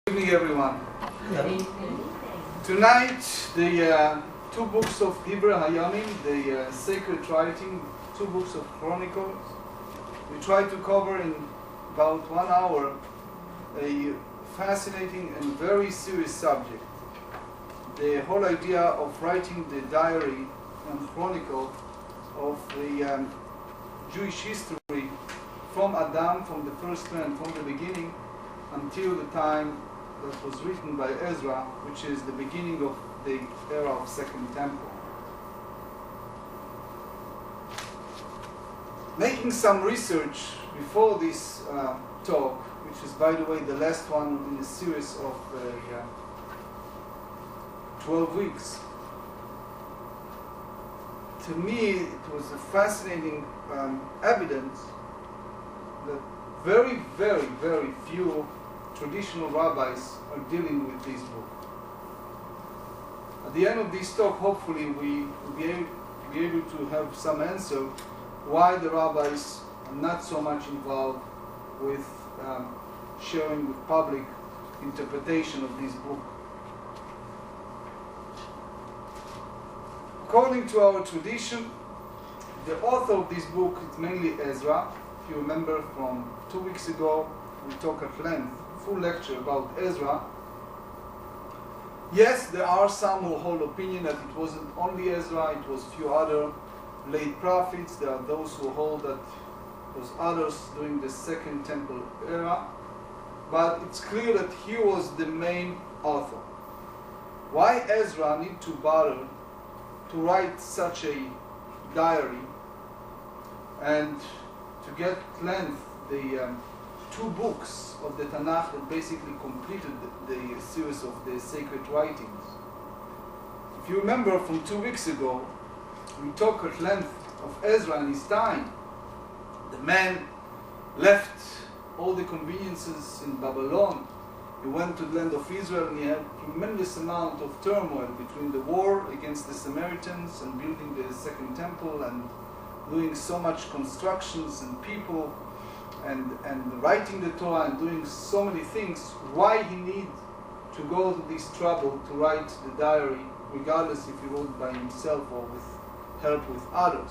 Good evening, everyone. Tonight, the two books of Libro de Crónicas, the sacred writing, two books of Chronicles. We try to cover in about 1 hour a fascinating and very serious subject. The whole idea of writing the diary and chronicle of the Jewish history from Adam, from the first man, from the beginning, until the time that was written by Ezra, which is the beginning of the era of Second Temple. Making some research before this talk, which is, by the way, the last one in a series of 12 weeks, to me it was a fascinating evidence that very, very, very few traditional rabbis are dealing with this book. At the end of this talk, hopefully we will be able to have some answer why the rabbis are not so much involved with sharing with public interpretation of this book. According to our tradition, the author of this book is mainly Ezra. If you remember from 2 weeks ago, we talked at length, full lecture about Ezra. Yes, there are some who hold opinion that it wasn't only Ezra, it was a few other late prophets. There are those who hold that it was others during the Second Temple era. But it's clear that he was the main author. Why Ezra need to bother to write such a diary and to get length the two books of the Tanakh that basically completed the series of the sacred writings? If you remember from 2 weeks ago, we talked at length of Ezra and his time. The man left all the conveniences in Babylon. He went to the land of Israel and he had a tremendous amount of turmoil between the war against the Samaritans and building the Second Temple and doing so much constructions and people and writing the Torah and doing so many things. Why he need to go to this trouble to write the diary, regardless if he wrote by himself or with help with others?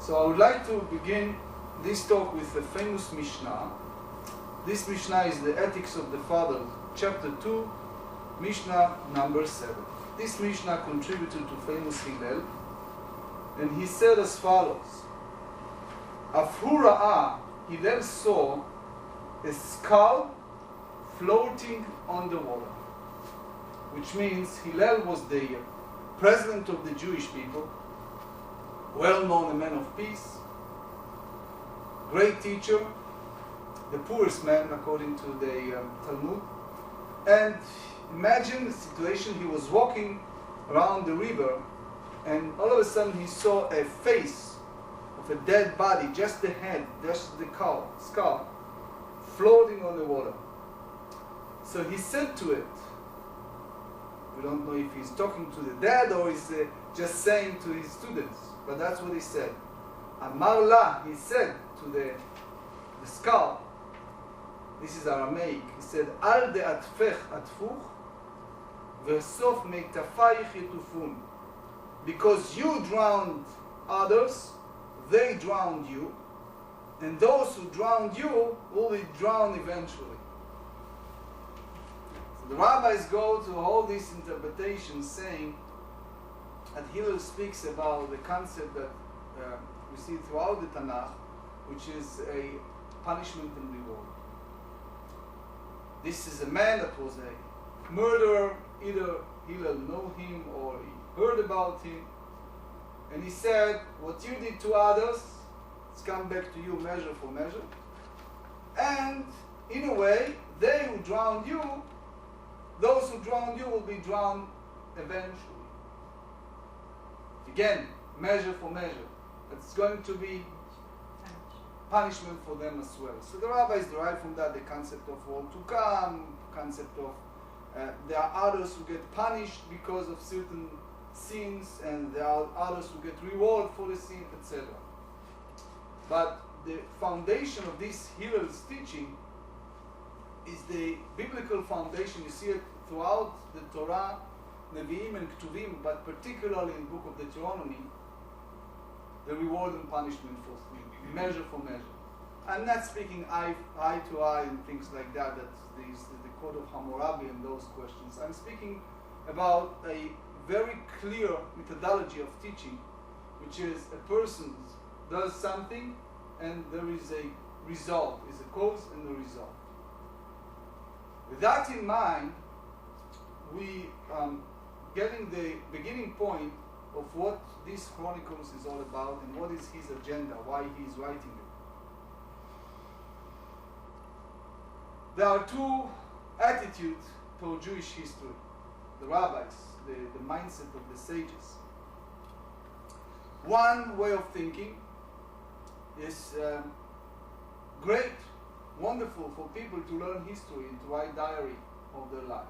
So I would like to begin this talk with a famous Mishnah. This Mishnah is the Ethics of the Fathers, chapter 2, Mishnah number 7. This Mishnah contributed to famous Hillel, and he said as follows: Afhu Ra'ah, Hillel saw a skull floating on the water, which means Hillel was the president of the Jewish people, well-known, a man of peace, great teacher, the poorest man according to the Talmud. And imagine the situation: he was walking around the river and all of a sudden he saw a face of a dead body, just the head, just the skull, floating on the water. So he said to it, we don't know if he's talking to the dead or he's just saying to his students, but that's what he said. Amar la, he said to the skull, this is Aramaic, he said, Al de atfech atfuch, ve'sof meitafayich yetufun. Because you drowned others, they drowned you, and those who drowned you will be drowned eventually. So the rabbis go to all these interpretations, saying that Hillel speaks about the concept that we see throughout the Tanakh, which is a punishment and reward. This is a man that was a murderer. Either Hillel know him or he heard about him, and he said, what you did to others, it's come back to you measure for measure, and in a way, they who drowned you, those who drowned you will be drowned eventually. Again, measure for measure. It's going to be punishment for them as well. So the rabbis derive from that the concept of world to come, concept of there are others who get punished because of certain sins, and there are others who get reward for the sin, etc. But the foundation of this Hillel's teaching is the biblical foundation. You see it throughout the Torah, Nevi'im and Ketuvim, but particularly in the Book of Deuteronomy, the reward and punishment for sin, measure for measure. I'm not speaking eye to eye and things like that, that's the Code of Hammurabi and those questions. I'm speaking about a very clear methodology of teaching, which is a person does something and there is a result, is a cause and a result. With that in mind, we getting the beginning point of what this Chronicles is all about and what is his agenda, why he is writing it. There are two attitudes toward Jewish history, the rabbis, the mindset of the sages. One way of thinking is great, wonderful for people to learn history and to write diary of their lives.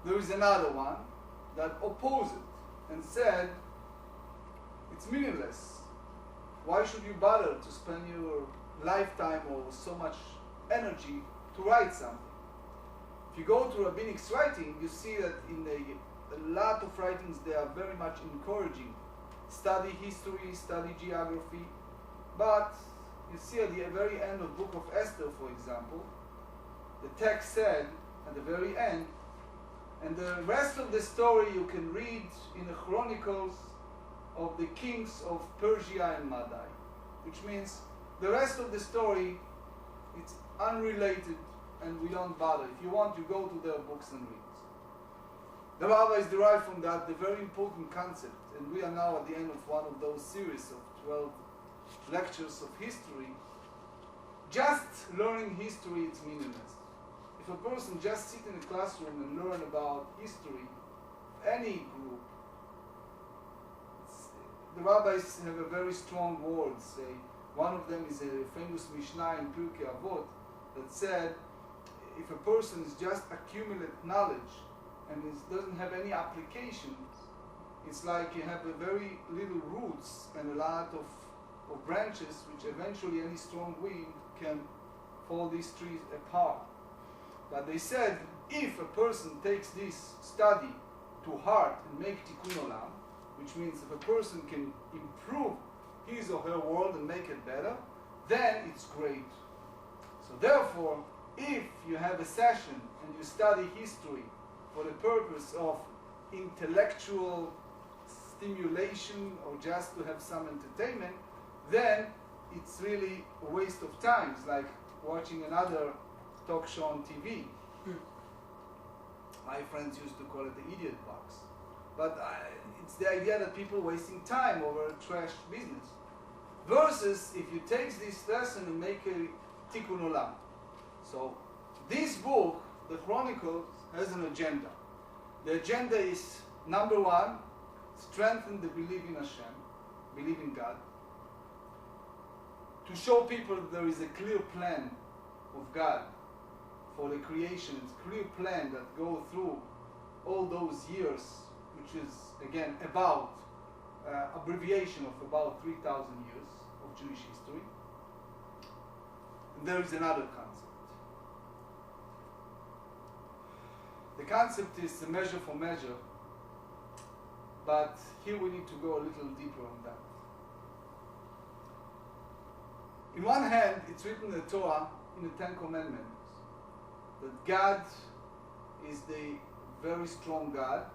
There is another one that opposed it and said, it's meaningless. Why should you bother to spend your lifetime or so much energy to write something? If you go to rabbinic writing, you see that in a lot of writings they are very much encouraging. Study history, study geography, but you see at the very end of Book of Esther, for example, the text said at the very end, and the rest of the story you can read in the Chronicles of the kings of Persia and Madai, which means the rest of the story, it's unrelated and we don't bother. If you want, you go to their books and read. The rabbis derive from that the very important concept, and we are now at the end of one of those series of 12 lectures of history. Just learning history, it's meaningless. If a person just sit in a classroom and learn about history, any group, the rabbis have a very strong words. One of them is a famous Mishnah in Pirkei Avot that said, if a person is just accumulate knowledge and doesn't have any applications, it's like you have a very little roots and a lot of branches, which eventually any strong wind can fall these trees apart. But they said, if a person takes this study to heart and make tikkun olam, which means if a person can improve his or her world and make it better, then it's great. So therefore, if you have a session and you study history for the purpose of intellectual stimulation or just to have some entertainment, then it's really a waste of time. It's like watching another talk show on TV. My friends used to call it the idiot box. But it's the idea that people are wasting time over a trash business. Versus if you take this lesson and make a tikkun olam. So this book, the Chronicles, has an agenda. The agenda is, number one, strengthen the belief in Hashem, believe in God. To show people that there is a clear plan of God for the creation, it's a clear plan that goes through all those years, which is, again, about abbreviation of about 3,000 years of Jewish history. And there is another concept. The concept is a measure for measure, but here we need to go a little deeper on that. In one hand, it's written in the Torah, in the Ten Commandments, that God is the very strong God,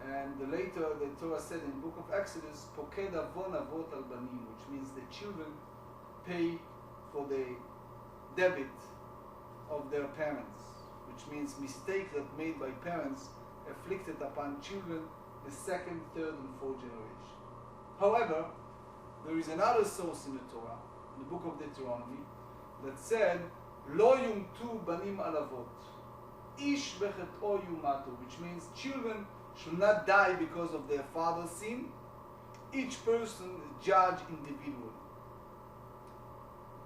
and later the Torah said in the book of Exodus, Poked avon avot al banim, which means the children pay for the debit of their parents, which means mistake that made by parents afflicted upon children the second, third, and fourth generation. However, there is another source in the Torah, in the book of Deuteronomy, that said, Lo yumtu banim alavot, ish bechet'o yumatu, which means children should not die because of their father's sin. Each person is judged individually.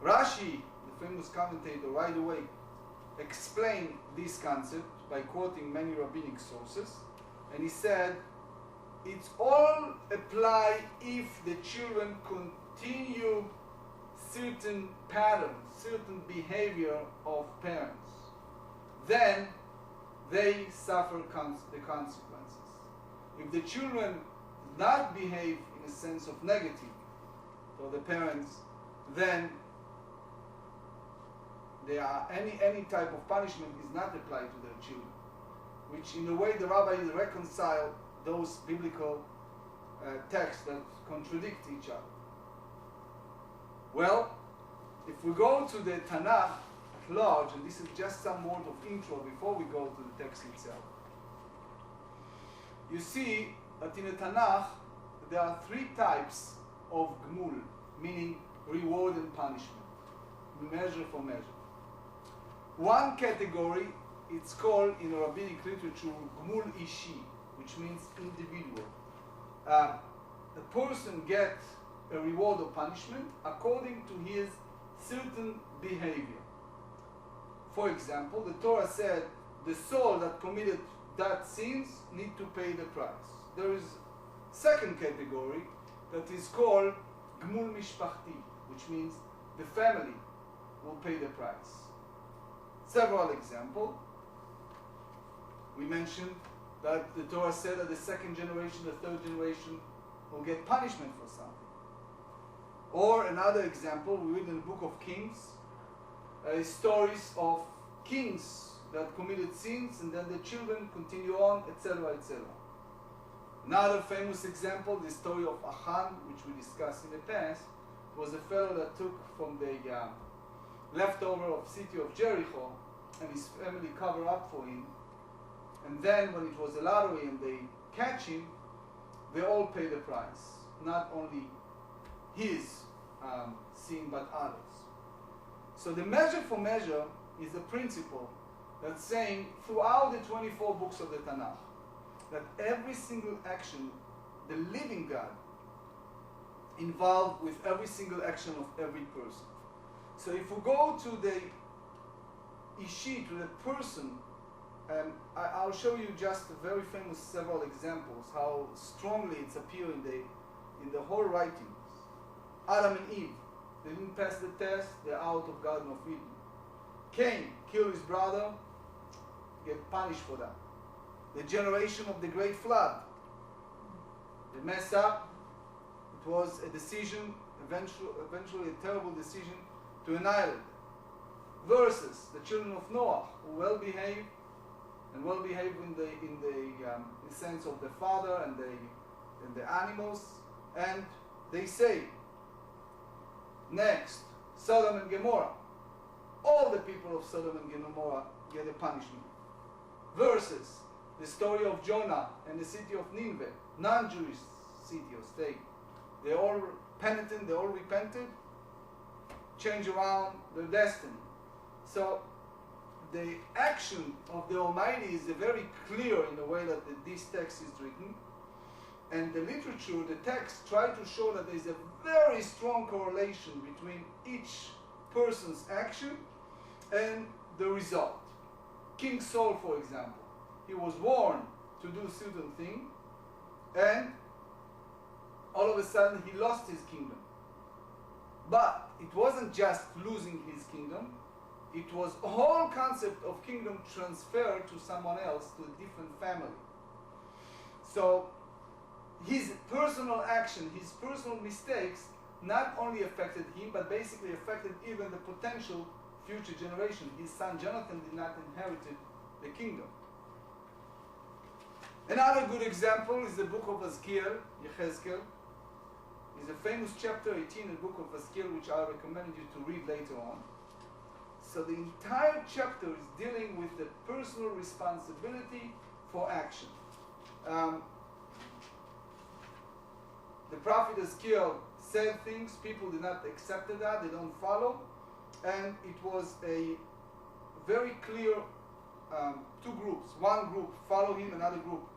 Rashi, the famous commentator, right away explained this concept by quoting many rabbinic sources, and he said, it's all apply if the children continue certain patterns, certain behavior of parents, then they suffer the consequences. If the children do not behave in a sense of negative for the parents, then any type of punishment is not applied to their children, which in a way the rabbis reconcile those biblical texts that contradict each other. Well, if we go to the Tanakh at large, and this is just some word of intro before we go to the text itself, you see that in the Tanakh there are three types of gmul, meaning reward and punishment, measure for measure. One category, it's called in rabbinic literature gmul ishi, which means individual. The person gets a reward or punishment according to his certain behavior. For example, the Torah said the soul that committed that sins need to pay the price. There is second category that is called gmul mishpachti, which means the family will pay the price. Several examples. We mentioned that the Torah said that the second generation, the third generation will get punishment for something. Or another example, we read in the Book of Kings, stories of kings that committed sins and then the children continue on, etc., etc. Another famous example, the story of Achan, which we discussed in the past, was a fellow that took from the leftover of city of Jericho, and his family covered up for him. And then when it was a lottery and they catch him, they all pay the price. Not only his sin, but others. So the measure for measure is a principle that's saying throughout the 24 books of the Tanakh, that every single action, the living God, involved with every single action of every person. So if we go to the Ishi, to the person, I'll show you just a very famous several examples, how strongly it's appearing in the whole writings. Adam and Eve, they didn't pass the test, they're out of Garden of Eden. Cain killed his brother, get punished for that. The generation of the great flood, they mess up. It was a decision, eventually a terrible decision to annihilate them. Versus the children of Noah, who well behaved, and well behaved in the sense of the father and the animals, and they say, next, Sodom and Gomorrah. All the people of Sodom and Gomorrah get a punishment. Versus the story of Jonah and the city of Nineveh, non-Jewish city or state. They all penitent, they all repented, change around their destiny. So the action of the Almighty is very clear in the way that this text is written. And the literature, the text, try to show that there is a very strong correlation between each person's action and the result. King Saul, for example, he was warned to do certain thing, and all of a sudden he lost his kingdom. But it wasn't just losing his kingdom, it was a whole concept of kingdom transferred to someone else, to a different family. So his personal action, his personal mistakes, not only affected him, but basically affected even the potential future generation. His son Jonathan did not inherit the kingdom. Another good example is the book of Yechezkel. It's a famous chapter 18 in the book of Yechezkel, which I recommend you to read later on. So the entire chapter is dealing with the personal responsibility for action. The prophet Yechezkel said things, people did not accept that, they don't follow, and it was a very clear two groups. One group followed him, another group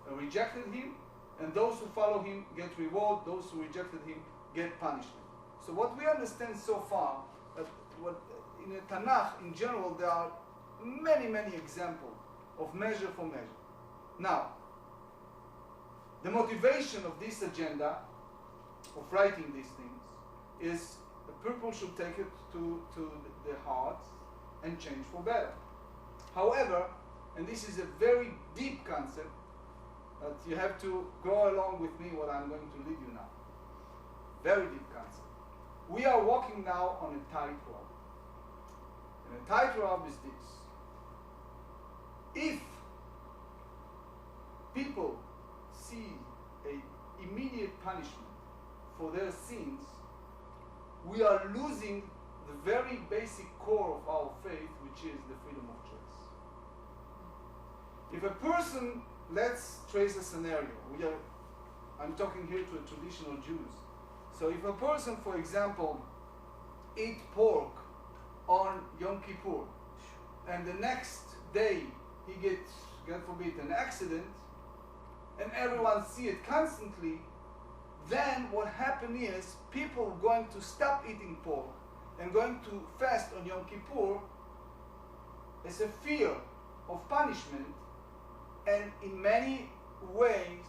rejected him, and those who follow him get reward, those who rejected him get punishment. So what we understand so far, in the Tanakh in general, there are many, many examples of measure for measure. Now, the motivation of this agenda, of writing these things, is people should take it to the heart and change for better. However, and this is a very deep concept, that you have to go along with me what I'm going to lead you now. Very deep concept. We are walking now on a tightrope. And a tightrope is this. If people see an immediate punishment for their sins, we are losing the very basic core of our faith, which is the freedom of choice. If a person, let's trace a scenario. I'm talking here to traditional Jews. So if a person, for example, eat pork on Yom Kippur, and the next day he gets, God forbid, an accident, and everyone see it constantly, then what happens is people are going to stop eating pork and going to fast on Yom Kippur as a fear of punishment, and in many ways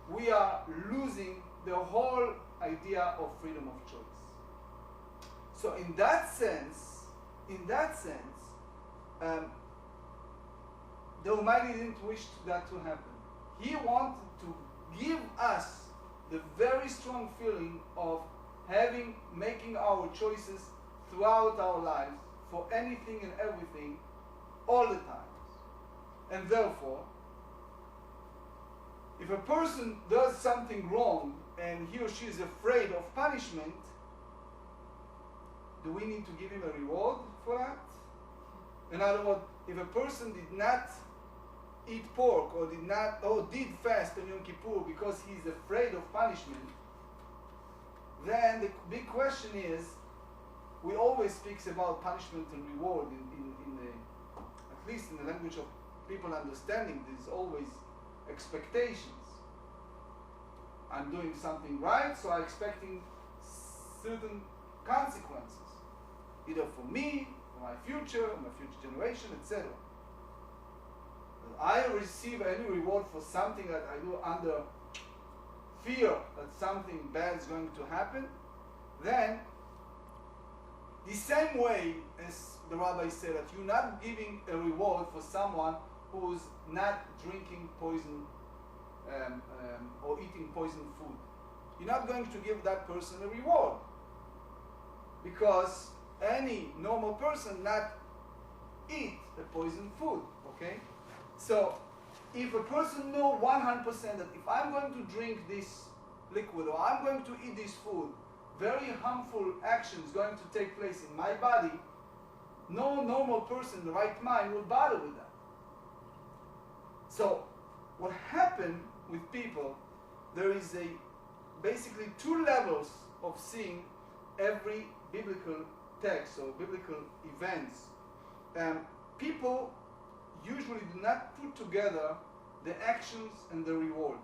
we are losing the whole idea of freedom of choice. So in that sense, the Almighty didn't wish that to happen. He wanted to give us the very strong feeling of making our choices throughout our lives for anything and everything, all the times. And therefore, if a person does something wrong and he or she is afraid of punishment, do we need to give him a reward for that? In other words, if a person did not eat pork or did fast on Yom Kippur because he's afraid of punishment, then the big question is, we always speak about punishment and reward at least in the language of people understanding. There's always expectations. I'm doing something right, so I'm expecting certain consequences, either for me, for my future generation, etc. I receive any reward for something that I do under fear that something bad is going to happen, then the same way as the rabbi said that you're not giving a reward for someone who's not drinking poison or eating poison food. You're not going to give that person a reward, because any normal person not eat a poison food, okay? So if a person knows 100% that if I'm going to drink this liquid or I'm going to eat this food, very harmful actions going to take place in my body, no normal person in the right mind will bother with that. So what happened with people, there is basically two levels of seeing every biblical text or biblical events. People usually do not put together the actions and the reward.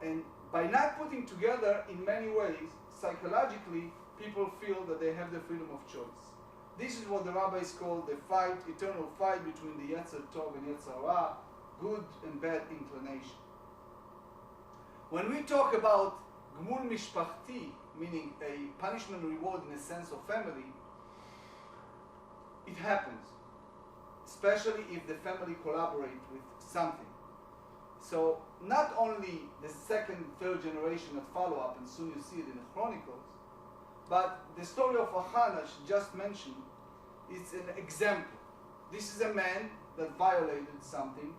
And by not putting together, in many ways, psychologically, people feel that they have the freedom of choice. This is what the rabbis call the fight, eternal fight between the Yetzer Tov and Yetzer Hara, good and bad inclination. When we talk about Gmul Mishpachti, meaning a punishment reward in a sense of family, it happens, especially if the family collaborate with something. So not only the second, third generation that follow up, and soon you see it in the Chronicles, but the story of Achan, as just mentioned, is an example. This is a man that violated something.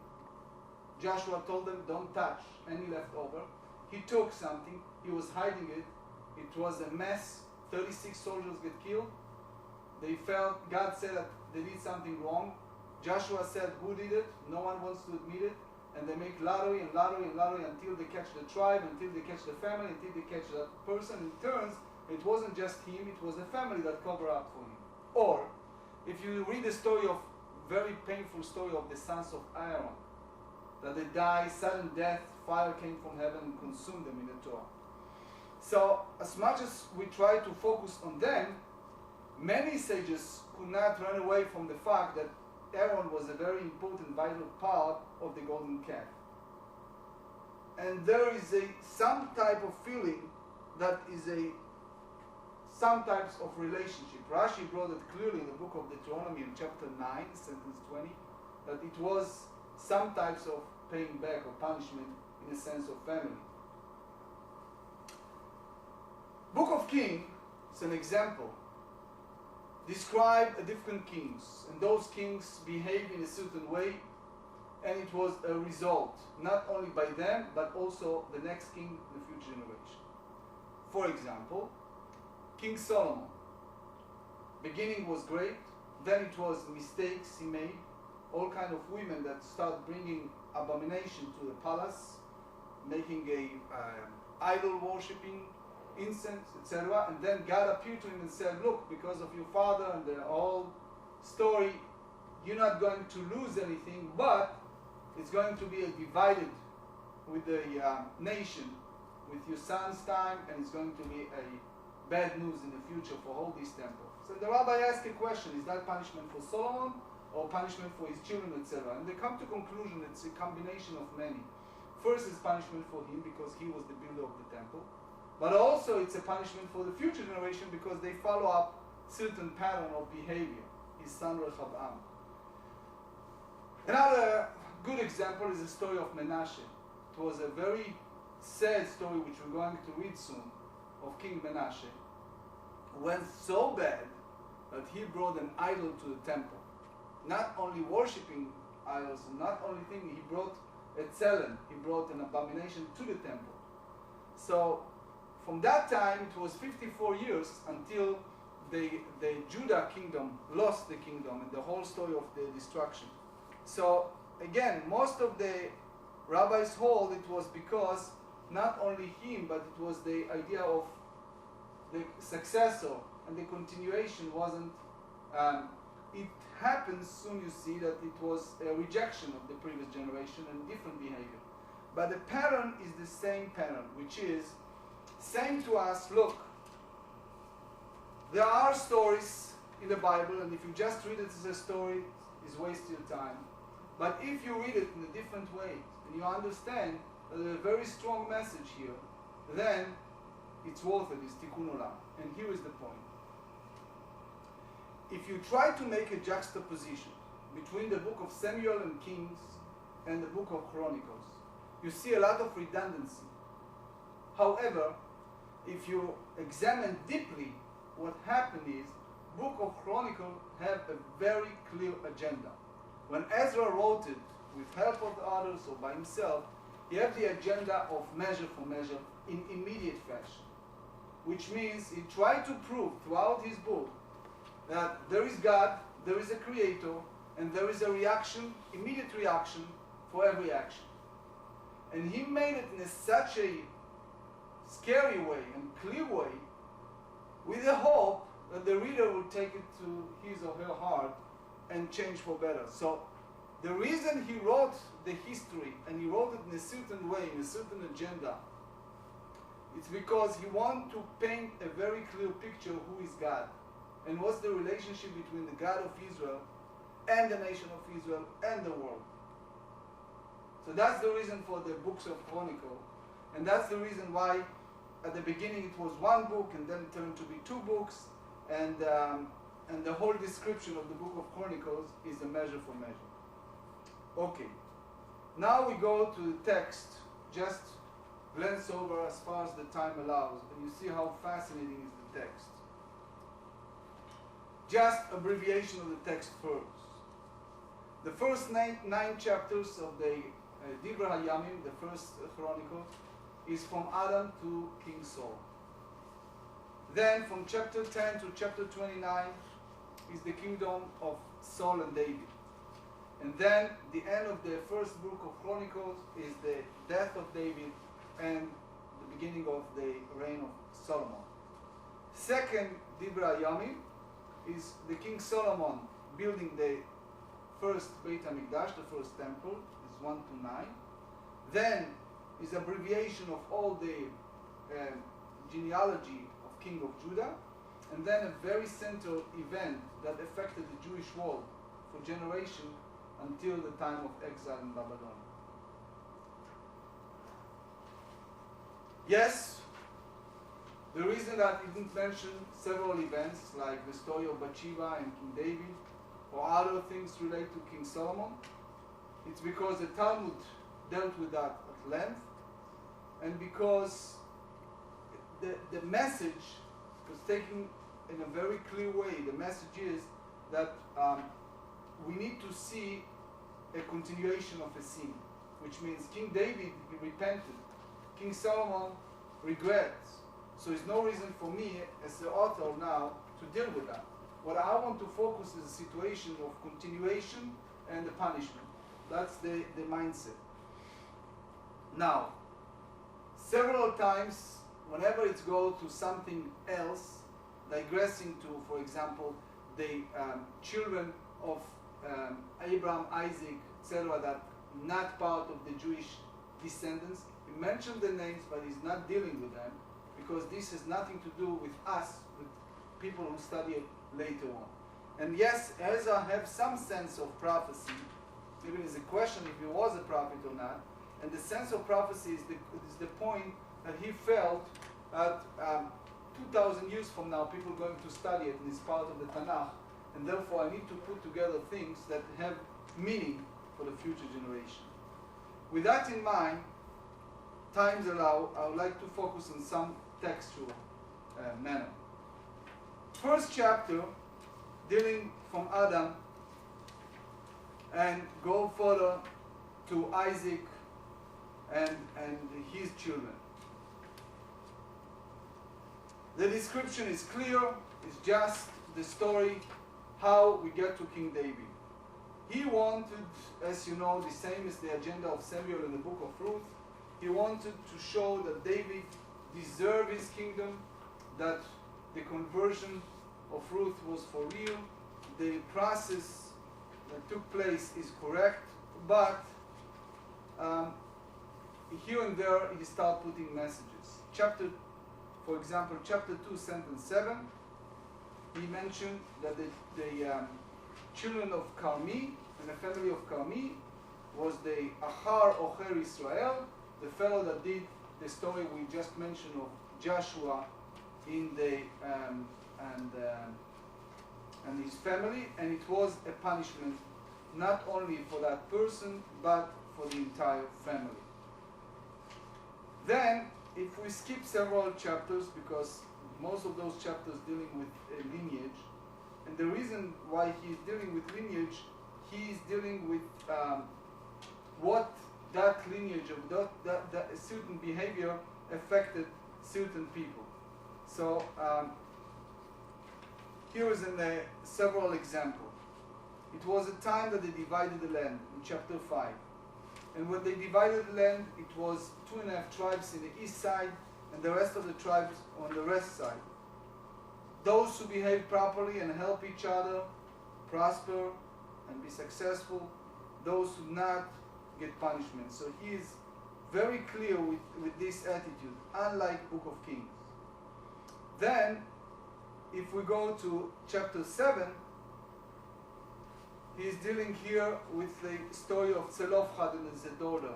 Joshua told them, don't touch any leftover. He took something, he was hiding it. It was a mess. 36 soldiers get killed. They felt, God said that they did something wrong. Joshua said, who did it? No one wants to admit it. And they make lottery and lottery and lottery until they catch the tribe, until they catch the family, until they catch that person. And it turns, it wasn't just him, it was the family that covered up for him. Or, if you read the story of, very painful story of the sons of Aaron, that they died, sudden death, fire came from heaven and consumed them in the Torah. So, as much as we try to focus on them, many sages could not run away from the fact that Aaron was a very important, vital part of the golden calf. And there is some type of feeling that is some types of relationship. Rashi brought it clearly in the Book of Deuteronomy in chapter 9, sentence 20, that it was some types of paying back or punishment in a sense of family. Book of Kings is an example. Describe different kings, and those kings behave in a certain way, and it was a result, not only by them, but also the next king, the future generation. For example, King Solomon. Beginning was great, then it was mistakes he made, all kind of women that start bringing abomination to the palace, making a idol worshipping, incense, etc. And then God appeared to him and said, look, because of your father and the whole story, you're not going to lose anything, but it's going to be a divided with the nation, with your son's time, and it's going to be a bad news in the future for all these temples. So the rabbi asked a question, is that punishment for Solomon or punishment for his children, etc.? And they come to conclusion it's a combination of many. First is punishment for him because he was the builder of the temple, but also it's a punishment for the future generation because they follow up certain pattern of behavior, his son Rehoboam. Another good example is the story of Menashe. It was a very sad story which we're going to read soon of King Menashe. It went so bad that he brought an idol to the temple. Not only worshipping idols, not only thing, he brought a tzelem, he brought an abomination to the temple. So from that time it was 54 years until the Judah kingdom lost the kingdom and the whole story of the destruction. So again, most of the rabbis hold it was because not only him, but it was the idea of the successor and the continuation wasn't, it happens soon you see that it was a rejection of the previous generation and different behavior. But the pattern is the same pattern, which is saying to us, look, there are stories in the Bible, and if you just read it as a story, it's waste your time. But if you read it in a different way, and you understand that there's a very strong message here, then it's worth it, it's tikkun olam. And here is the point. If you try to make a juxtaposition between the book of Samuel and Kings and the book of Chronicles, you see a lot of redundancy. However, if you examine deeply what happened is, Book of Chronicles have a very clear agenda. When Ezra wrote it with help of others or by himself, he had the agenda of measure for measure in immediate fashion. Which means he tried to prove throughout his book that there is God, there is a creator, and there is a reaction, immediate reaction for every action. And he made it in such a scary way and clear way with the hope that the reader will take it to his or her heart and change for better. So the reason he wrote the history and he wrote it in a certain way, in a certain agenda, it's because he wanted to paint a very clear picture of who is God and what's the relationship between the God of Israel and the nation of Israel and the world. So that's the reason for the books of Chronicles, and that's the reason why at the beginning it was one book and then it turned to be two books, and the whole description of the book of Chronicles is a measure for measure. Okay, now we go to the text, just glance over as far as the time allows, and you see how fascinating is the text. Just abbreviation of the text first. The first nine chapters of the Dibra Hayamim, the first Chronicle, is from Adam to King Saul. Then from chapter 10 to chapter 29 is the kingdom of Saul and David. And then the end of the first book of Chronicles is the death of David and the beginning of the reign of Solomon. Second Dibra Hayamim is the King Solomon building the first Beit HaMikdash, the first temple, is 1 to 9. Then is abbreviation of all the genealogy of King of Judah, and then a very central event that affected the Jewish world for generations until the time of exile in Babylon. Yes, The reason that he didn't mention several events like the story of Bathsheba and King David or other things related to King Solomon, it's because the Talmud dealt with that at length, and because the message was taken in a very clear way. The message is that we need to see a continuation of a sin, which means King David, he repented. King Solomon regrets. So there's no reason for me as the author now to deal with that. What I want to focus is a situation of continuation and the punishment. That's the mindset. Now, several times, whenever it goes to something else, digressing to, for example, the children of Abraham, Isaac, etc., that not part of the Jewish descendants, he mentioned the names, but he's not dealing with them, because this has nothing to do with us, with people who study it later on. And yes, Ezra has some sense of prophecy, even is a question if he was a prophet or not, and the sense of prophecy is the point that he felt that 2,000 years from now people are going to study it and it's part of the Tanakh, and therefore I need to put together things that have meaning for the future generation. With that in mind, times allow, I would like to focus on some textual manner. First chapter, dealing from Adam and go further to Isaac and his children. The description is clear, it's just the story how we get to King David. He wanted, as you know, the same as the agenda of Samuel in the Book of Ruth, he wanted to show that David deserved his kingdom, that the conversion of Ruth was for real, the process that took place is correct, but here and there he started putting messages. For example, chapter 2, sentence 7, he mentioned that the children of Carmi and the family of Carmi was the Achar Ocher Israel, the fellow that did the story we just mentioned of Joshua in the and his family, and it was a punishment not only for that person but for the entire family. Then, if we skip several chapters, because most of those chapters dealing with lineage, and the reason why he is dealing with lineage, he is dealing with what that lineage of that certain behavior affected certain people. So here is several examples. It was a time that they divided the land in chapter 5. And when they divided the land, it was 2.5 tribes in the east side and the rest of the tribes on the west side. Those who behave properly and help each other prosper and be successful. Those who not get punishment. So he is very clear with this attitude, unlike Book of Kings. Then, if we go to chapter 7, he is dealing here with the story of Zelophehad and his daughter.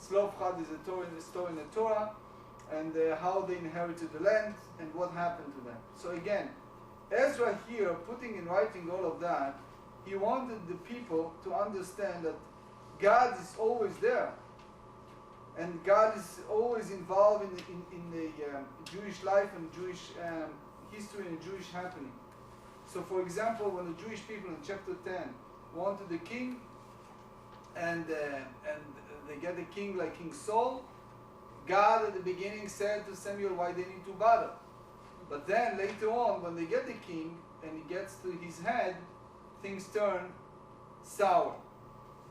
Zelophehad is a story in the Torah, and how they inherited the land and what happened to them. So again, Ezra here, putting in writing all of that, he wanted the people to understand that God is always there, and God is always involved in the Jewish life and Jewish history and Jewish happening. So for example, when the Jewish people in chapter 10 wanted a king, and they get a king like King Saul, God at the beginning said to Samuel why they need to bother. But then later on, when they get the king and he gets to his head, things turn sour.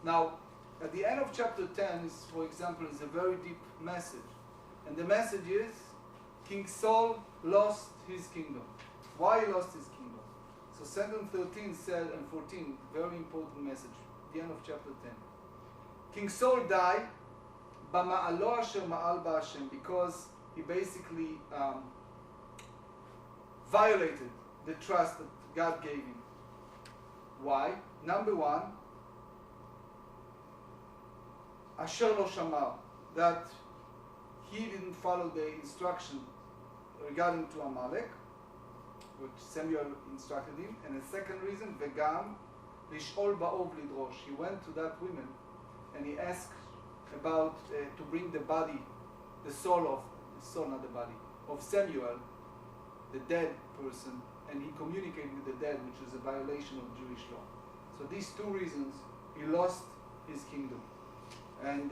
Now, at the end of chapter 10, for example, is a very deep message. And the message is, King Saul lost his kingdom. Why he lost his kingdom? So sentence 13 said, and 14, very important message, the end of chapter 10. King Saul died, B'ma'alo asher ma'al ba'Hashem, because he basically violated the trust that God gave him. Why? Number one, Asher lo shamar, that he didn't follow the instruction regarding to Amalek, which Samuel instructed him, and a second reason, vegam lish'ol ba'ov lidrosh. He went to that woman and he asked about to bring the body, the soul, not the body, of Samuel, the dead person, and he communicated with the dead, which is a violation of Jewish law. So these two reasons, he lost his kingdom. And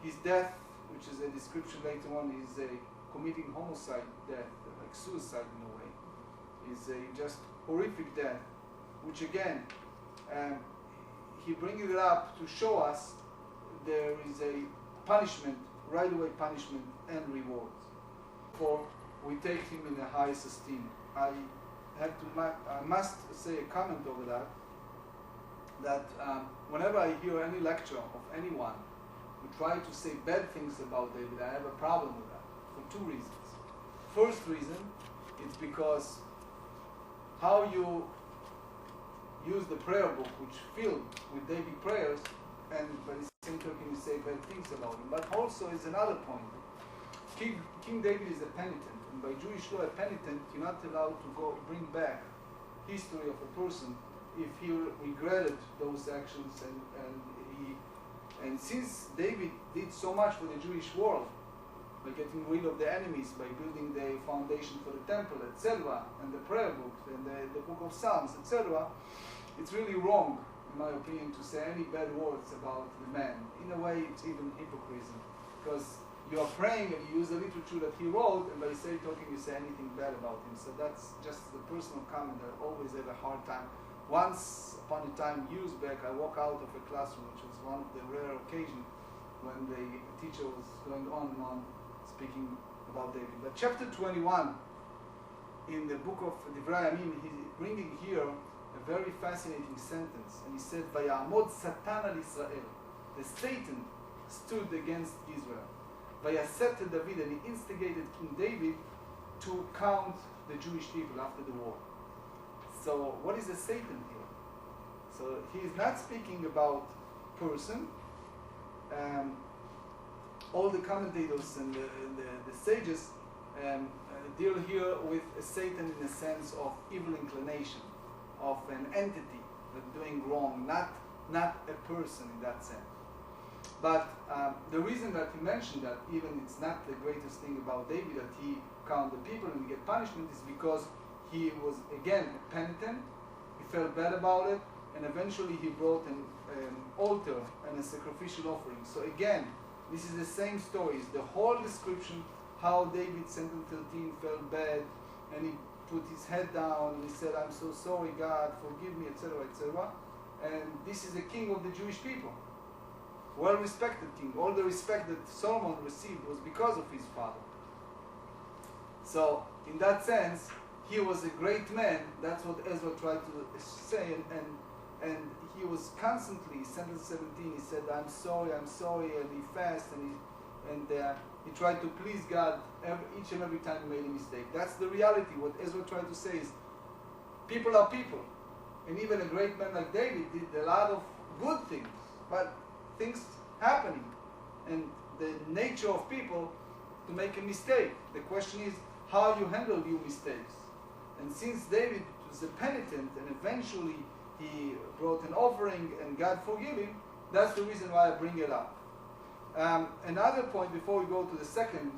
his death, which is a description later on, is a committing homicide death, like suicide in a way, is a just horrific death, which again, he brings it up to show us there is a punishment, right away punishment and rewards. For we take him in the highest esteem. I must say a comment over that, whenever I hear any lecture of anyone who try to say bad things about David, I have a problem with that for two reasons. First reason, it's because how you use the prayer book, which filled with David prayers, and by the same token you say bad things about him. But also is another point. King David is a penitent, and by Jewish law, a penitent, you're not allowed to go bring back history of a person if he regretted those actions, and since David did so much for the Jewish world by getting rid of the enemies, by building the foundation for the temple, etc., and the prayer book, and the book of Psalms, etc., it's really wrong, in my opinion, to say any bad words about the man. In a way, it's even hypocrisy, because you are praying and you use the literature that he wrote, and by talking you say anything bad about him. So that's just the personal comment that I always have a hard time. Once upon a time, years back, I walked out of a classroom, which was one of the rare occasions when the teacher was going on and on speaking about David. But chapter 21 in the book of Dveri, Ayim, he's bringing here a very fascinating sentence, and he said, "Vayamod Satan al Israel." The Satan stood against Israel. Vayaset David, and he instigated King David to count the Jewish people after the war. So what is the Satan here? So he is not speaking about person. All the commentators and the sages deal here with a Satan in the sense of evil inclination, of an entity that's doing wrong, not a person in that sense. But the reason that he mentioned that, even it's not the greatest thing about David, that he count the people and get punishment, is because he was, again, a penitent, he felt bad about it, and eventually he brought an altar and a sacrificial offering. So again, this is the same story. It's the whole description, how David, Psalm 13, felt bad, and he put his head down, and he said, "I'm so sorry, God, forgive me," etc., etc. And this is the king of the Jewish people. Well-respected king. All the respect that Solomon received was because of his father. So, in that sense, he was a great man. That's what Ezra tried to say, and he was constantly, sentence 17, he said, I'm sorry, and he fasted, and he tried to please God each and every time he made a mistake. That's the reality. What Ezra tried to say is, people are people. And even a great man like David did a lot of good things, but things happening, and the nature of people to make a mistake. The question is how you handle your mistakes. And since David was a penitent, and eventually he brought an offering and God forgave him, that's the reason why I bring it up. Another point before we go to the second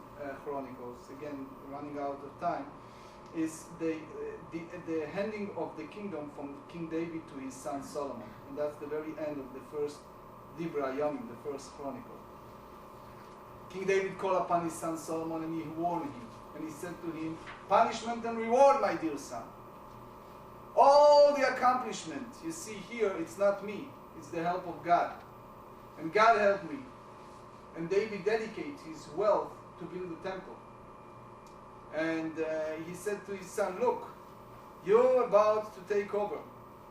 Chronicles, again running out of time, is the handing of the kingdom from King David to his son Solomon. And that's the very end of the first Libro de Crónicas, the first Chronicle. King David called upon his son Solomon, and he warned him. And he said to him, punishment and reward, my dear son. All the accomplishment you see here, it's not me. It's the help of God. And God helped me. And David dedicates his wealth to build the temple. And he said to his son, look, you're about to take over.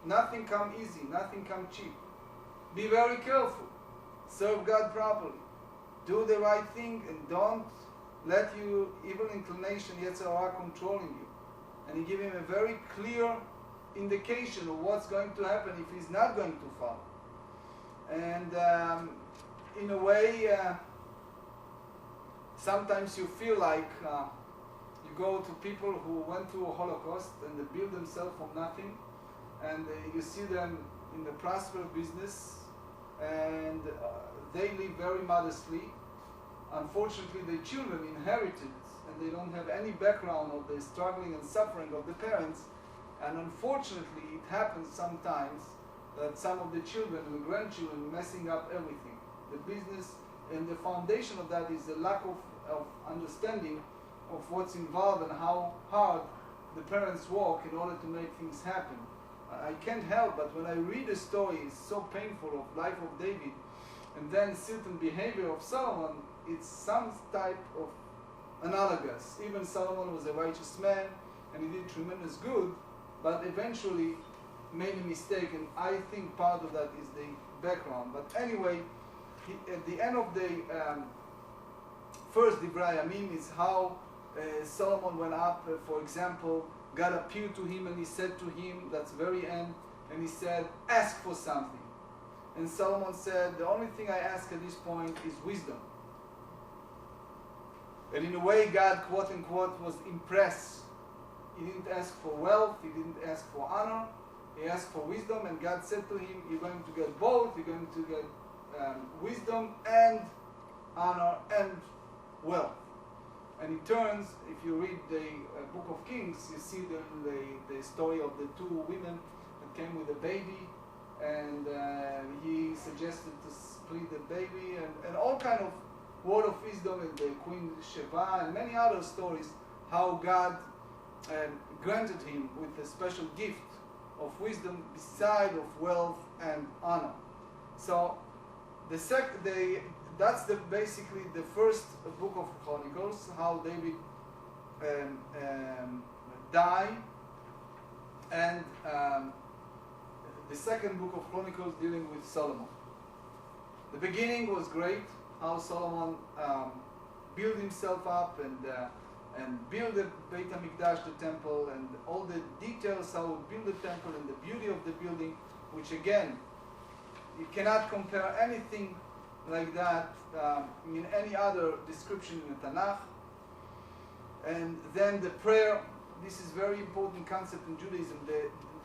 Nothing come easy, nothing come cheap. Be very careful. Serve God properly. Do the right thing, and don't let your evil inclination, Yetzirah, controlling you. And he gave him a very clear indication of what's going to happen if he's not going to follow. And in a way, sometimes you feel like go to people who went through a Holocaust and they build themselves from nothing, and you see them in the prosperous business, and they live very modestly. Unfortunately, the children inherited, and they don't have any background of the struggling and suffering of the parents. And unfortunately, it happens sometimes that some of the children and the grandchildren messing up everything. The business, and the foundation of that is the lack of understanding of what's involved and how hard the parents work in order to make things happen. I can't help but when I read a story, it's so painful, of life of David, and then certain behavior of Solomon, it's some type of analogous. Even Solomon was a righteous man, and he did tremendous good, but eventually made a mistake, and I think part of that is the background. But anyway, at the end of the first Debray Ayamim is how Solomon went up, for example, God appeared to him and he said to him, that's very end, and he said, ask for something. And Solomon said, the only thing I ask at this point is wisdom. And in a way, God, quote unquote, was impressed. He didn't ask for wealth, he didn't ask for honor, he asked for wisdom, and God said to him, you're going to get both, you're going to get wisdom and honor and wealth. And it turns, if you read the Book of Kings, you see the story of the two women that came with a baby, and he suggested to split the baby, and all kind of word of wisdom, and the Queen Sheba, and many other stories, how God granted him with a special gift of wisdom beside of wealth and honor. So that's basically the first Book of Chronicles, how David died, and the second Book of Chronicles dealing with Solomon. The beginning was great, how Solomon built himself up and built the Beit HaMikdash, the temple, and all the details how he built the temple and the beauty of the building, which again, you cannot compare anything like that in any other description in the Tanakh. And then the prayer, this is very important concept in Judaism.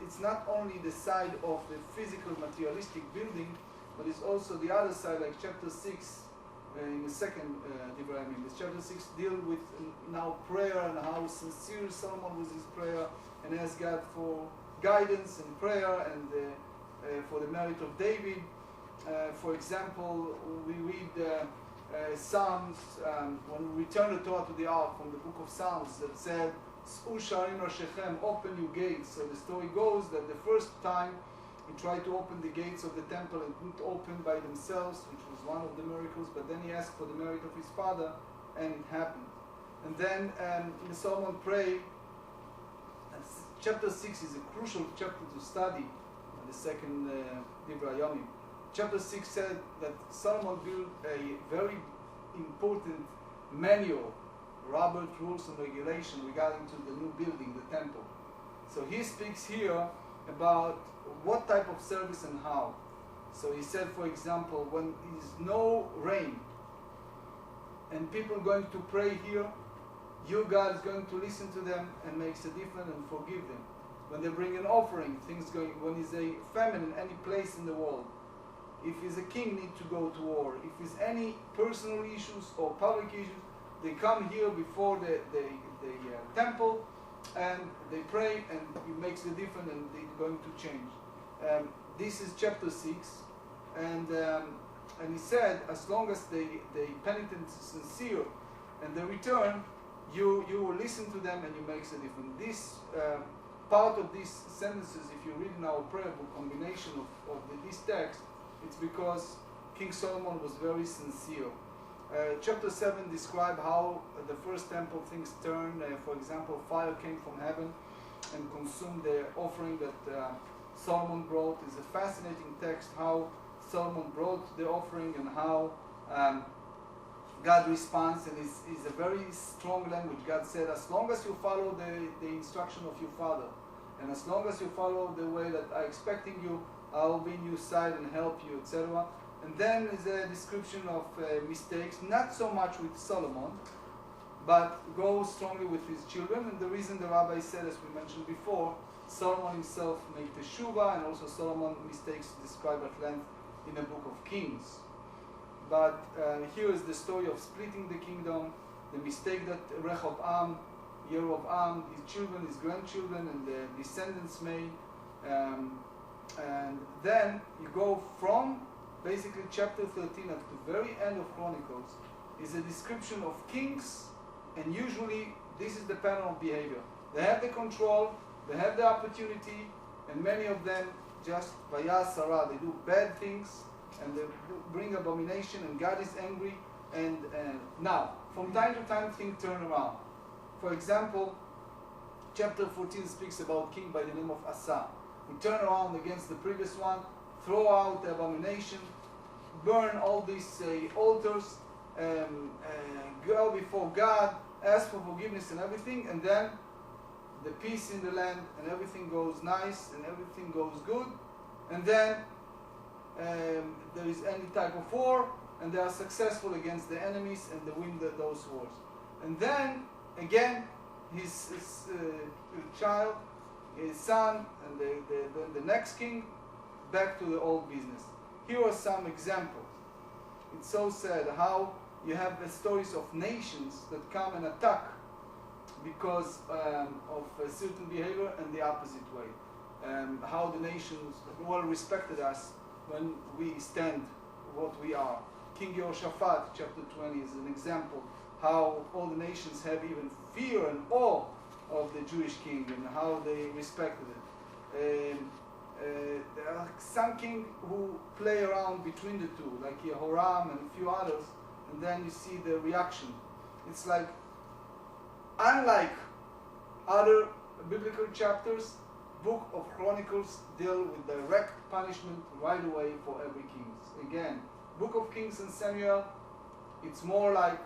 It's not only the side of the physical materialistic building, but it's also the other side, like chapter 6 in the second Debray Ayamim. This chapter 6 deals with now prayer and how sincere Solomon was his prayer, and asked God for guidance and prayer, and for the merit of David. For example, we read Psalms, when we return the Torah to the ark from the book of Psalms, that said, open your gates. So the story goes that the first time he tried to open the gates of the temple and didn't open by themselves, which was one of the miracles, but then he asked for the merit of his father, and it happened. And then Solomon prayed. Chapter 6 is a crucial chapter to study, the second Debray Ayamim. Chapter 6 said that Solomon built a very important manual, Robert Rules and Regulation regarding to the new building, the temple. So he speaks here about what type of service and how. So he said, for example, when there is no rain and people are going to pray here, you, God, is going to listen to them and makes a difference and forgive them. When they bring an offering, things going, when there's a famine in any place in the world, if is a king need to go to war, if there's any personal issues or public issues, they come here before the temple and they pray, and it makes a difference, and they're going to change. This is chapter 6, and he said, as long as the penitent is sincere and they return, you will listen to them and you make a difference. This part of these sentences, if you read in our prayer book, combination of this text, it's because King Solomon was very sincere. Chapter 7 describes how the first temple things turned. For example, fire came from heaven and consumed the offering that Solomon brought. It's a fascinating text how Solomon brought the offering and how God responds, and it's a very strong language. God said, as long as you follow the instruction of your father, and as long as you follow the way that I'm expecting you, I'll be in your side and help you, etc. And then is a description of mistakes, not so much with Solomon, but go strongly with his children. And the reason the rabbi said, as we mentioned before, Solomon himself made teshuvah, and also Solomon mistakes described at length in the Book of Kings. But here is the story of splitting the kingdom, the mistake that Rehoboam, Yeroboam, his children, his grandchildren, and the descendants made. And then you go from basically chapter 13 at the very end of Chronicles is a description of kings, and usually this is the pattern of behavior. They have the control, they have the opportunity, and many of them just vayasara, they do bad things, and they bring abomination, and God is angry. And now, from time to time, things turn around. For example, chapter 14 speaks about a king by the name of Asa, who turn around against the previous one, throw out the abomination, burn all these altars, go before God, ask for forgiveness and everything, and then the peace in the land, and everything goes nice, and everything goes good, and then there is any type of war, and they are successful against the enemies, and they win those wars. And then, again, his child, his son, and then the next king, back to the old business. Here are some examples. It's so sad how you have the stories of nations that come and attack because of a certain behavior, and the opposite way. How the nations well respected us when we stand what we are. King Yehoshaphat, chapter 20, is an example how all the nations have even fear and awe of the Jewish king, and how they respected it. There are some kings who play around between the two, like Yehoram and a few others, and then you see the reaction. It's like, unlike other biblical chapters, Book of Chronicles deal with direct punishment right away for every king. Again, Book of Kings and Samuel, it's more like,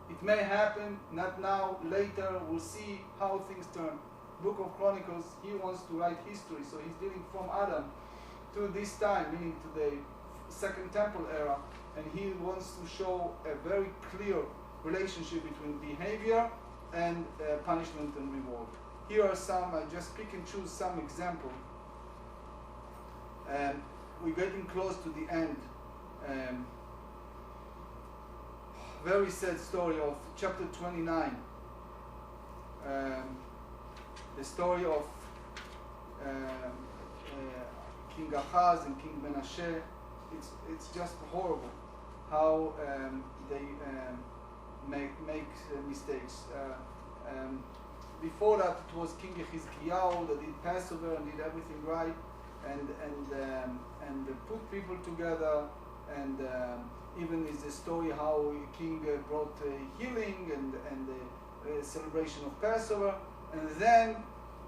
it may happen, not now, later, we'll see how things turn. Book of Chronicles, he wants to write history, so he's dealing from Adam to this time, meaning to the Second Temple era, and he wants to show a very clear relationship between behavior and punishment and reward. Here are some, I just pick and choose some examples. We're getting close to the end. Very sad story of chapter 29. The story of King Ahaz and King Menashe. It's just horrible how they make mistakes. Before that, it was King Yechizkiyahu that did Passover and did everything right, and put people together, and even is the story how King brought healing and the celebration of Passover, and then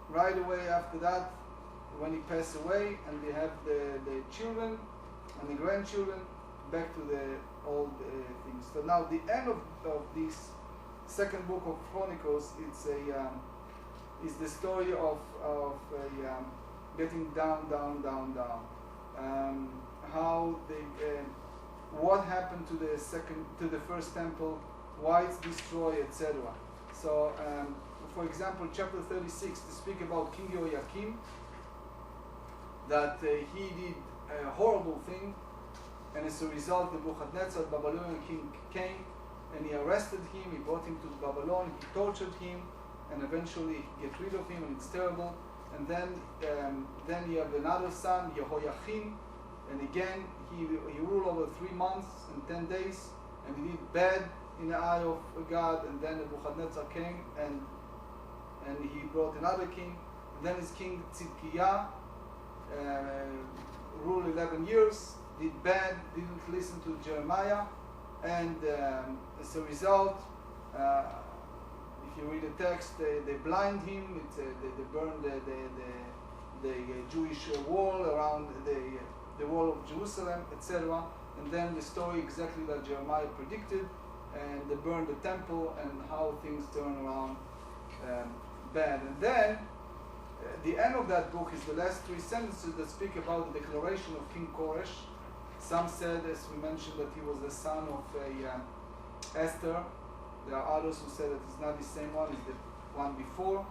right away after that, when he passed away, and they have the children and the grandchildren back to the old things. So now the end of this second book of Chronicles, is the story of getting down. How they, what happened to the first temple, why it's destroyed, etc. So, for example, chapter 36, to speak about King Jehoiakim, that he did a horrible thing, and as a result, the Nebuchadnezzar, the Babylonian king, came, and he arrested him, he brought him to Babylon, he tortured him, and eventually he get rid of him, and it's terrible. And then you have another son, Jehoiakim, and again he ruled over 3 months and 10 days, and he did bad in the eye of God. And then Nebuchadnezzar came, and he brought another king. And then his king Tzidkiah ruled 11 years, did bad, didn't listen to Jeremiah, and as a result, if you read the text, they blind him. They burned the Jewish wall around the wall of Jerusalem, etc. And then the story exactly that Jeremiah predicted, and they burned the temple, and how things turn around bad. And then the end of that book is the last 3 sentences that speak about the declaration of King Koresh. Some said, as we mentioned, that he was the son of Esther, There are others who say that it's not the same one, it's the one before.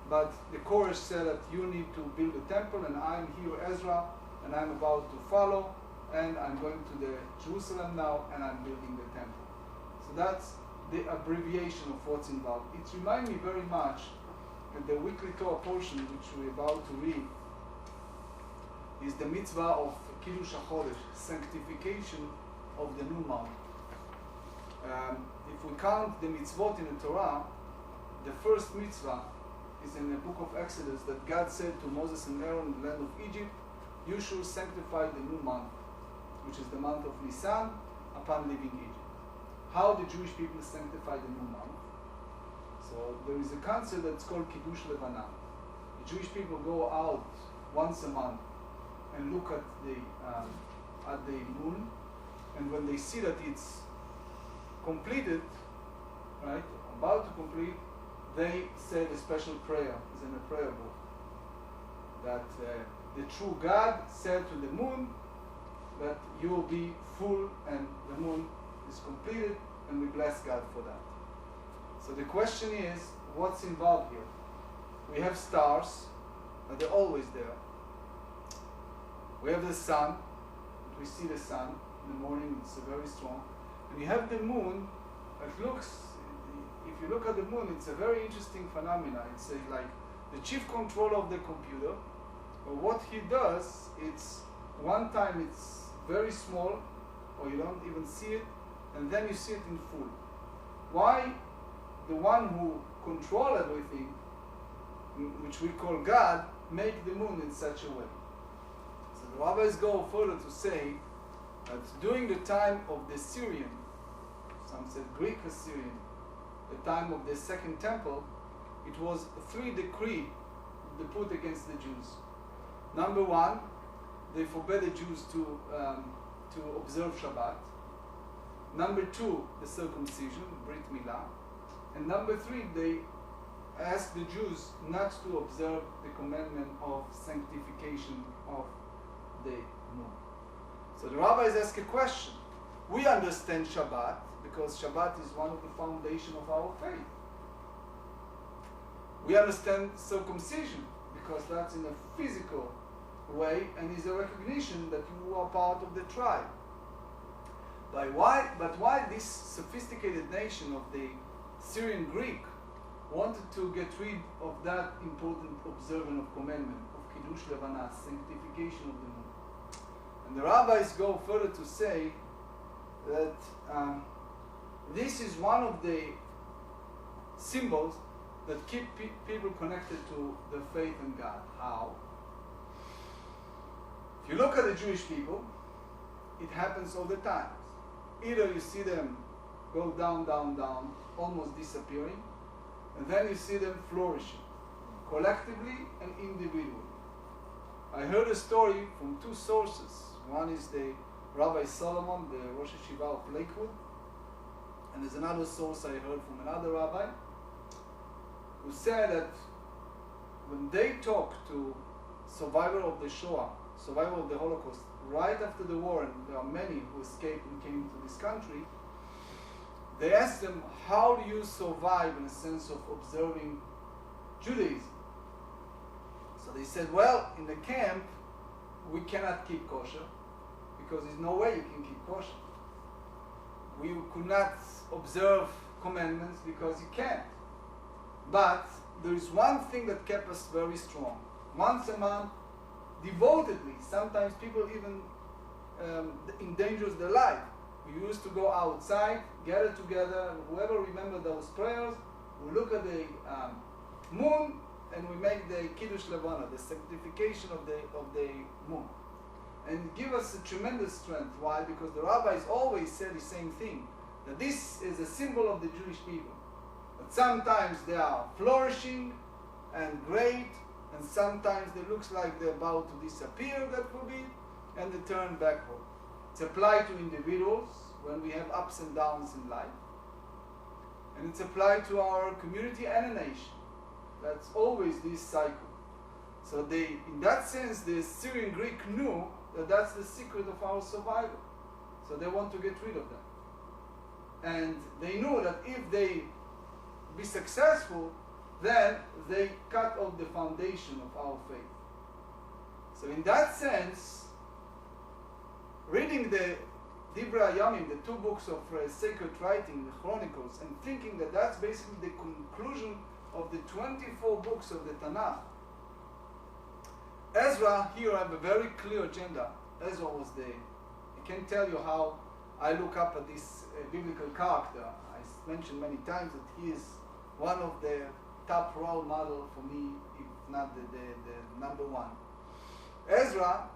But the Koresh said that you need to build a temple, and I'm here, Ezra, and I'm about to follow, and I'm going to the Jerusalem now, and I'm building the temple. So that's the abbreviation of what's involved. It reminds me very much that the weekly Torah portion, which we're about to read, is the mitzvah of Kiddush HaChodesh, sanctification of the new month. If we count the mitzvot in the Torah, the first mitzvah is in the book of Exodus, that God said to Moses and Aaron in the land of Egypt, you should sanctify the new month, which is the month of Nisan, upon leaving Egypt. How the Jewish people sanctify the new month? So there is a concept that's called Kiddush Levana. The Jewish people go out once a month and look at the moon, and when they see that it's completed, right, about to complete, they say a special prayer, is in a prayer book, that the true God said to the moon that you will be full and the moon is completed, and we bless God for that. So the question is, what's involved here? We have stars, but they're always there. We have the sun, we see the sun in the morning, it's very strong. And you have the moon, that looks, if you look at the moon, it's a very interesting phenomenon. It's like the chief controller of the computer, but what he does, it's one time it's very small, or you don't even see it, and then you see it in full. Why the one who controls everything, which we call God, make the moon in such a way? So the rabbis go further to say that during the time of the Syrian, some said Greek Assyrian, the time of the second temple, it was 3 decrees they put against the Jews. Number 1, they forbade the Jews to observe Shabbat. Number 2, the circumcision, Brit Milah. And number 3, they asked the Jews not to observe the commandment of sanctification of the moon. So the rabbis ask a question. We understand Shabbat because Shabbat is one of the foundations of our faith. We understand circumcision because that's in a physical way and is a recognition that you are part of the tribe. But why this sophisticated nation of the Syrian Greek wanted to get rid of that important observance of commandment, of Kiddush Levana, sanctification of the moon? And the rabbis go further to say that this is one of the symbols that keep people connected to the faith in God. How? If you look at the Jewish people, it happens all the time. Either you see them go down, down, down, almost disappearing, and then you see them flourishing, collectively and individually. I heard a story from 2 sources. One is the Rabbi Solomon, the Rosh Yeshiva of Lakewood, and there's another source I heard from another rabbi who said that when they talk to survivors of the Shoah, survivors of the Holocaust, right after the war, and there are many who escaped and came to this country, they asked them, how do you survive in a sense of observing Judaism? So they said, well, in the camp, we cannot keep kosher, because there's no way you can keep kosher. We could not observe commandments because you can't. But there is one thing that kept us very strong. Once a month, devotedly, sometimes people even endangers their life. We used to go outside, gather together, whoever remember those prayers, we look at the moon and we make the Kiddush Levana, the sanctification of the moon. And it gives us a tremendous strength. Why? Because the rabbis always say the same thing, that this is a symbol of the Jewish people. But sometimes they are flourishing and great, and sometimes it looks like they're about to disappear, God forbid, and they turn backward. It's applied to individuals when we have ups and downs in life. And it's applied to our community and a nation. That's always this cycle. So in that sense, the Syrian Greek knew that that's the secret of our survival. So they want to get rid of that. And they knew that if they be successful, then they cut off the foundation of our faith. So in that sense, reading the Dibra Yamim, the two books of sacred writing, the Chronicles, and thinking that that's basically the conclusion of the 24 books of the Tanakh. Ezra here have a very clear agenda. Ezra was I can tell you how I look up at this biblical character. I mentioned many times that he is one of the top role model for me, if not the number one. Ezra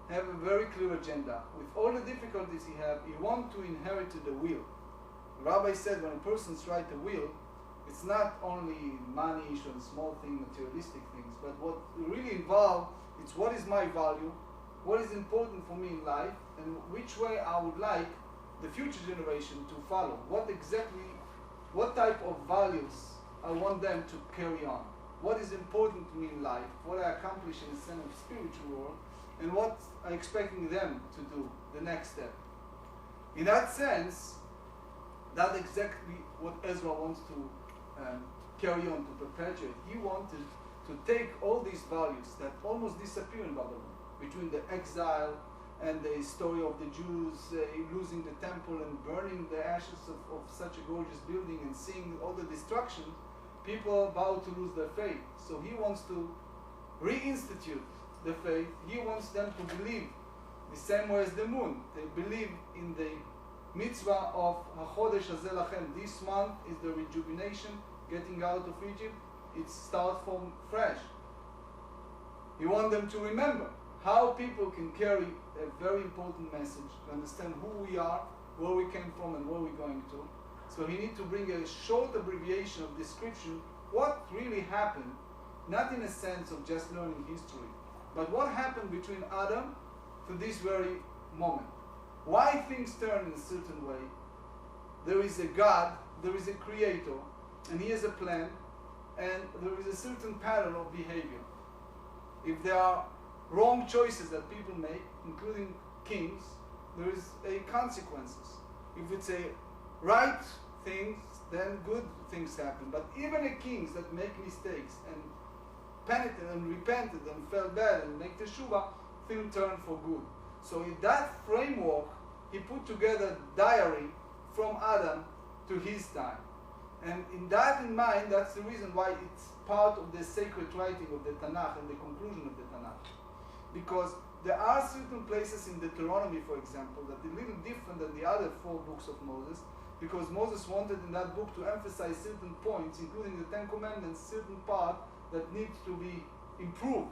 have a very clear agenda. With all the difficulties he want to inherit the will. The Rabbi said when a person writes a will, it's not only money and small things, materialistic things, but what really involved, it's what is my value, what is important for me in life, and which way I would like the future generation to follow. What type of values I want them to carry on. What is important to me in life, what I accomplish in the sense of spiritual world, and what I'm expecting them to do, the next step. In that sense, that's exactly what Ezra wants to carry on, to perpetuate. He wanted to take all these values that almost disappear in Babylon, between the exile and the story of the Jews losing the temple and burning the ashes of such a gorgeous building and seeing all the destruction. People about to lose their faith. So he wants to reinstitute the faith. He wants them to believe the same way as the moon. They believe in the mitzvah of HaChodesh Hazeh Lachem. This month is the rejuvenation, getting out of Egypt. It starts from fresh. He wants them to remember how people can carry a very important message, to understand who we are, where we came from, and where we're going to. So he needs to bring a short abbreviation of description what really happened, not in a sense of just learning history, but what happened between Adam to this very moment. Why things turn in a certain way. There is a God, there is a creator, and he has a plan, and there is a certain pattern of behavior. If there are wrong choices that people make, including kings, there is a consequences. If it's a right things, then good things happen. But even the kings that make mistakes and penitent and repented and felt bad and make teshuvah, things turn for good. So in that framework, he put together diary from Adam to his time. And in that in mind, that's the reason why it's part of the sacred writing of the Tanakh and the conclusion of the Tanakh. Because there are certain places in Deuteronomy, for example, that are a little different than the other 4 books of Moses, because Moses wanted in that book to emphasize certain points, including the 10 Commandments, certain part that needs to be improved.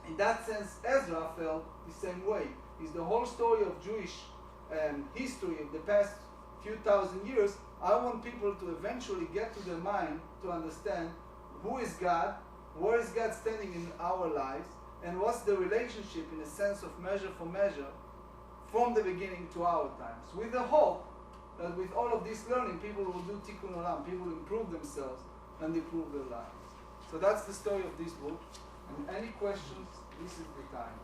In that sense, Ezra felt the same way. It's the whole story of Jewish history of the past few thousand years. I want people to eventually get to their mind to understand who is God, where is God standing in our lives, and what's the relationship in a sense of measure for measure from the beginning to our times. With the hope that with all of this learning, people will do tikkun olam, people will improve themselves and improve their lives. So that's the story of this book. And any questions, this is the time.